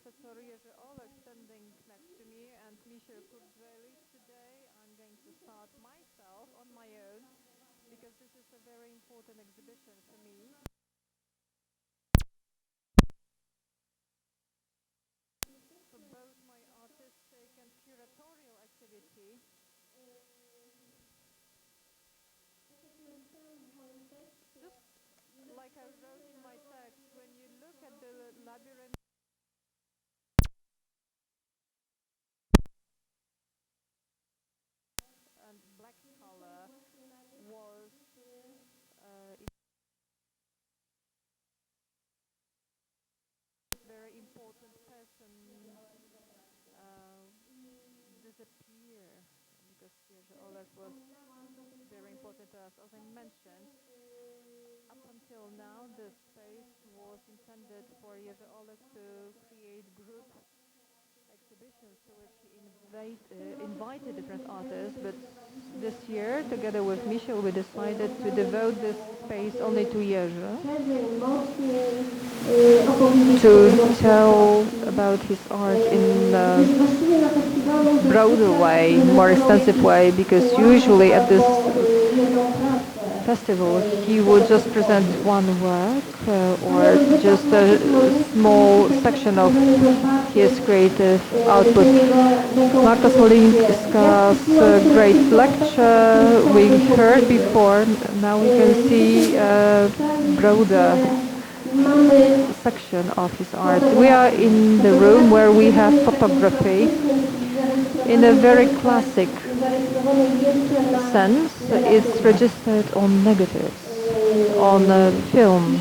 Professor Jerzy standing next to me and Michel today. I'm going to start myself on my own because this is a very important exhibition for me. For both my artistic and curatorial activity. Just like I wrote in my text, when you look at the labyrinth and black color was very important person disappear because Jerzy was very important to us. As I mentioned, up until now, the space was intended for Jerzy to create group exhibitions to which he invited different artists, but this year, together with Michel, we decided to devote this space only to Jerzy, to tell about his art in a broader way, more extensive way, because usually at this festival he would just present one work or just a small section of his creative output. Marta Smolinska's great lecture we heard before, now we can see a broader section of his art. We are in the room where we have photography in a very classic sense. It's registered on negatives, on film.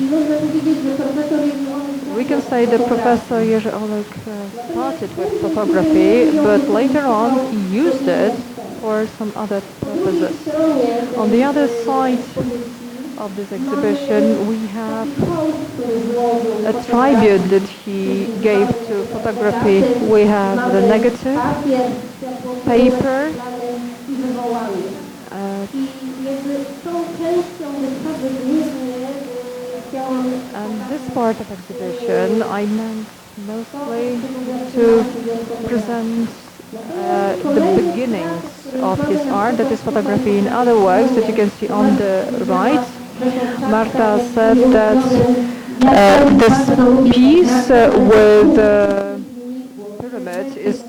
We can say that Professor Jerzy started with photography, but later on he used it for some other purposes. On the other side of this exhibition, we have a tribute that he gave to photography. We have the negative, paper, and this part of exhibition I meant mostly to present the beginnings of his art, that is photography. In other works that you can see on the right, Marta said that this piece with the pyramid is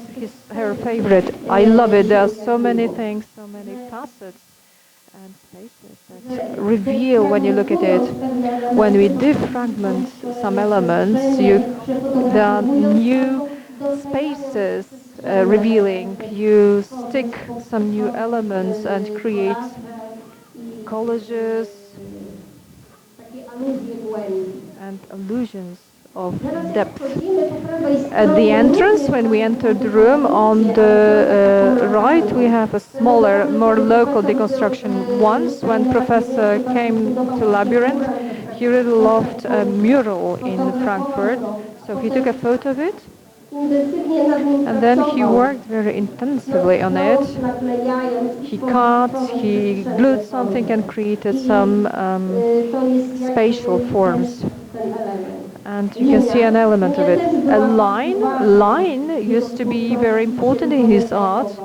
her favorite. I love it. There are so many things, so many facets and spaces that reveal when you look at it. When we defragment some elements, there are new spaces revealing. You stick some new elements and create collages and illusions of depth. At the entrance, when we entered the room, on the right we have a smaller, more local deconstruction. Once, when Professor came to Labyrinth, he really loved a mural in Frankfurt, so he took a photo of it, and then he worked very intensively on it. He cut, he glued something and created some spatial forms. And you can see an element of it. A line used to be very important in his art,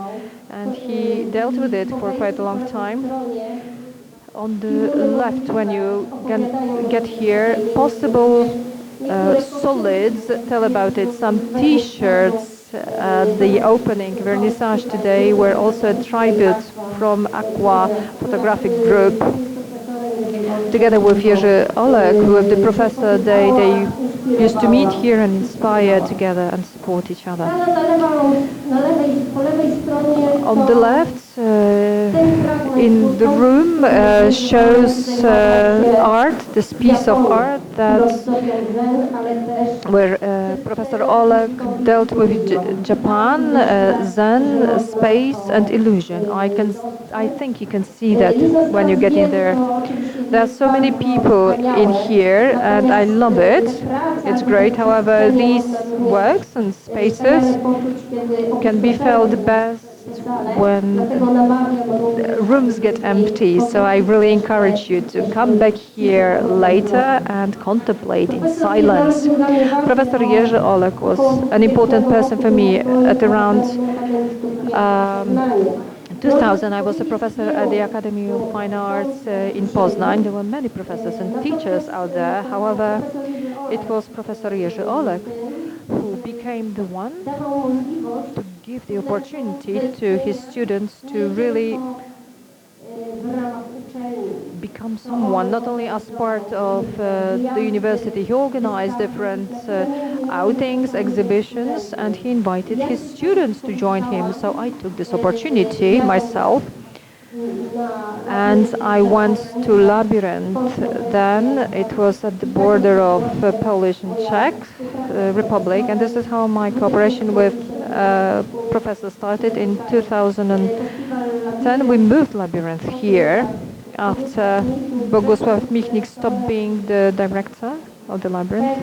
and he dealt with it for quite a long time. On the left, when you get here, possible solids tell about it. Some T-shirts at the opening vernissage today were also a tribute from Aqua Photographic Group. Together with Jerzy with the professor, they used to meet here and inspire together and support each other. On the left, in the room, shows art, this piece of art where Professor Oleg dealt with Japan, Zen, space and illusion. I think you can see that when you get in there. There are so many people in here and I love it. It's great. However, these works and spaces can be felt best when rooms get empty. So I really encourage you to come back here later and contemplate in silence. Professor Jerzy Olek was an important person for me. At around 2000, I was a professor at the Academy of Fine Arts in Poznań. There were many professors and teachers out there. However, it was Professor Jerzy Olek who became the one to give the opportunity to his students to really become someone, not only as part of the university. He organized different outings, exhibitions, and he invited his students to join him. So I took this opportunity myself, and I went to Labyrinth. Then it was at the border of Polish and Czech Republic, and this is how my cooperation with professor started in 2010. We moved Labyrinth here after Bogusław Michnik stopped being the director of the Labyrinth,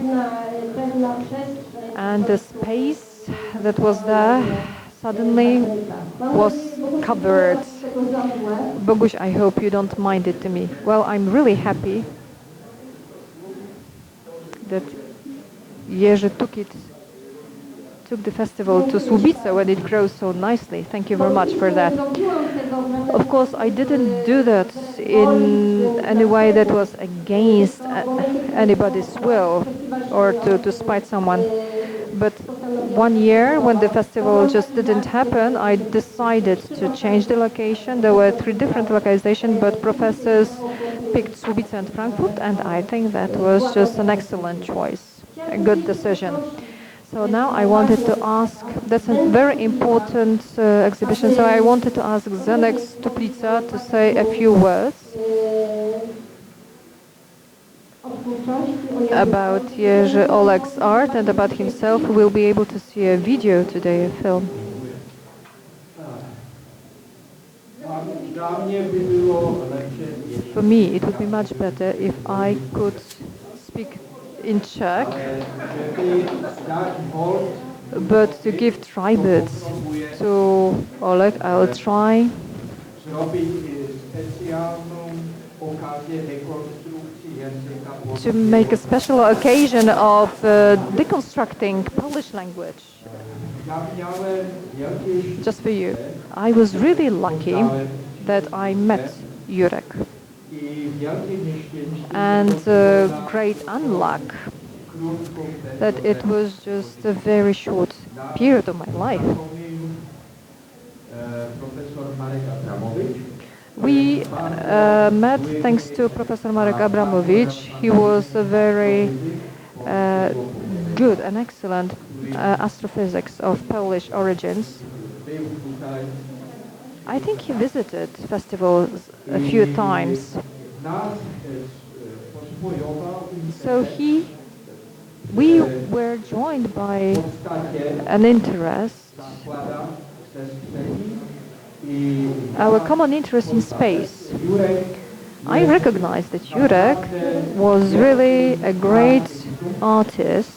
and the space that was there suddenly was covered. Boguś, I hope you don't mind it to me. Well, I'm really happy that Jerzy took the festival to Słubice when it grows so nicely. Thank you very much for that. Of course, I didn't do that in any way that was against anybody's will or to spite someone. But one year, when the festival just didn't happen, I decided to change the location. There were 3 different locations, but professors picked Słubice and Frankfurt, and I think that was just an excellent choice, a good decision. So now I wanted to ask, that's a very important exhibition, so I wanted to ask Zenek Stuplica to say a few words about Jerzy Olek's art and about himself. We'll be able to see a video today, a film. For me, it would be much better if I could speak in Czech, but to give tribute to Olek, I'll try to make a special occasion of deconstructing Polish language. Just for you. I was really lucky that I met Jurek. And great unluck that it was just a very short period of my life. We met thanks to Professor Marek Abramowicz. He was a very good and excellent astrophysics of Polish origins. I think he visited festivals a few times. So we were joined by an interest, our common interest in space. I recognized that Jurek was really a great artist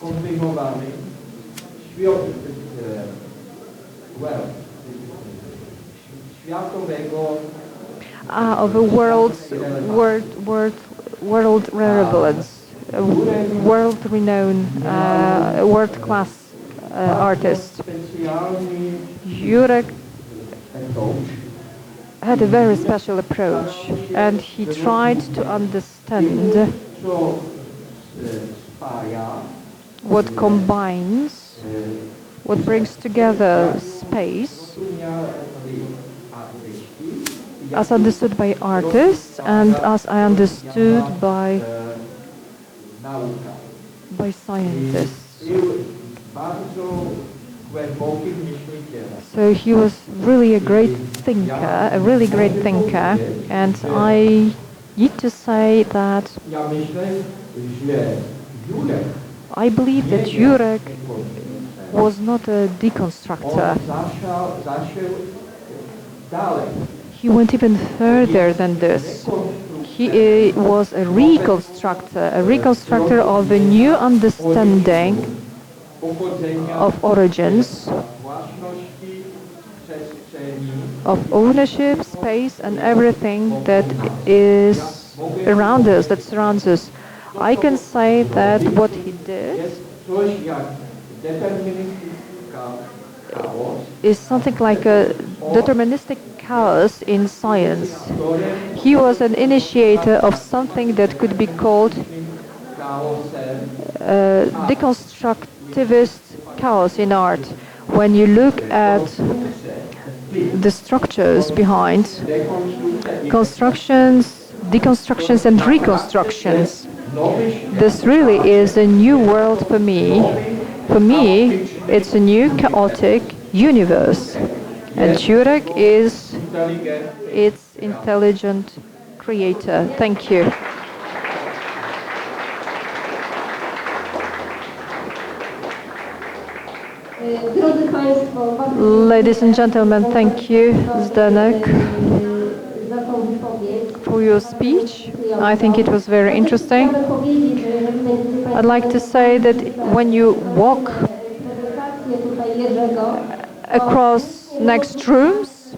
of a world relevance, a world-renowned, world-class artist. Jurek had a very special approach, and he tried to understand what combines, what brings together space as understood by artists and as I understood by scientists. So he was really a great thinker, and I need to say that I believe that Jurek was not a deconstructor. He went even further than this. He was a reconstructor of a new understanding of origins of ownership, space, and everything that is around us, that surrounds us. I can say that what he did is something like a deterministic chaos in science. He was an initiator of something that could be called deconstructivist chaos in art. When you look at the structures behind constructions, deconstructions, and reconstructions, this really is a new world for me. For me, it's a new chaotic universe. And Jurek is its intelligent creator. Thank you. Ladies and gentlemen, thank you, Zdenek, for your speech. I think it was very interesting. I'd like to say that when you walk across next rooms,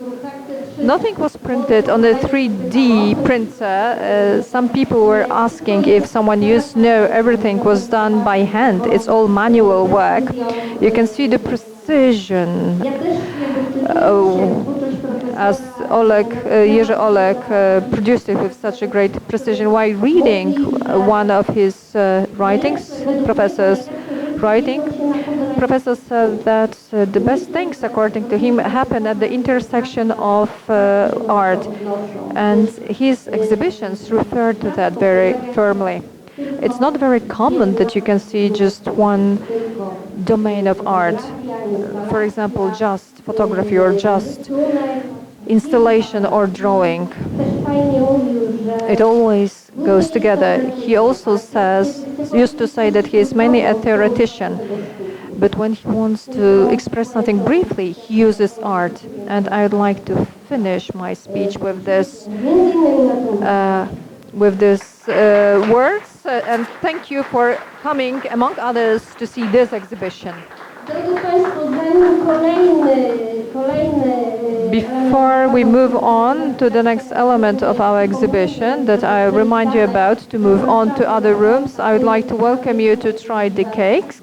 nothing was printed on a 3D printer. Some people were asking if someone used. No, everything was done by hand. It's all manual work. You can see the precision. As Jerzy produced it with such a great precision while reading one of his writings, professor's writing. Professor said that the best things, according to him, happen at the intersection of art, and his exhibitions refer to that very firmly. It's not very common that you can see just one domain of art. For example, just photography or just installation or drawing. It always goes together. He also used to say that he is mainly a theoretician, but when he wants to express something briefly, he uses art. And I'd like to finish my speech with this words. And thank you for coming, among others, to see this exhibition. Before we move on to the next element of our exhibition that I remind you about, to move on to other rooms, I would like to welcome you to try the cakes.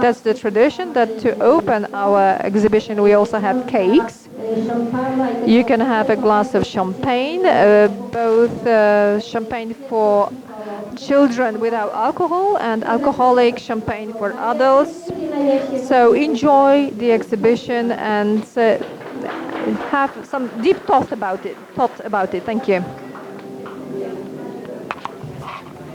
That's the tradition, that to open our exhibition we also have cakes. You can have a glass of champagne, both champagne for children without alcohol and alcoholic champagne for adults. So enjoy the exhibition and have some deep thought about it. Thank you.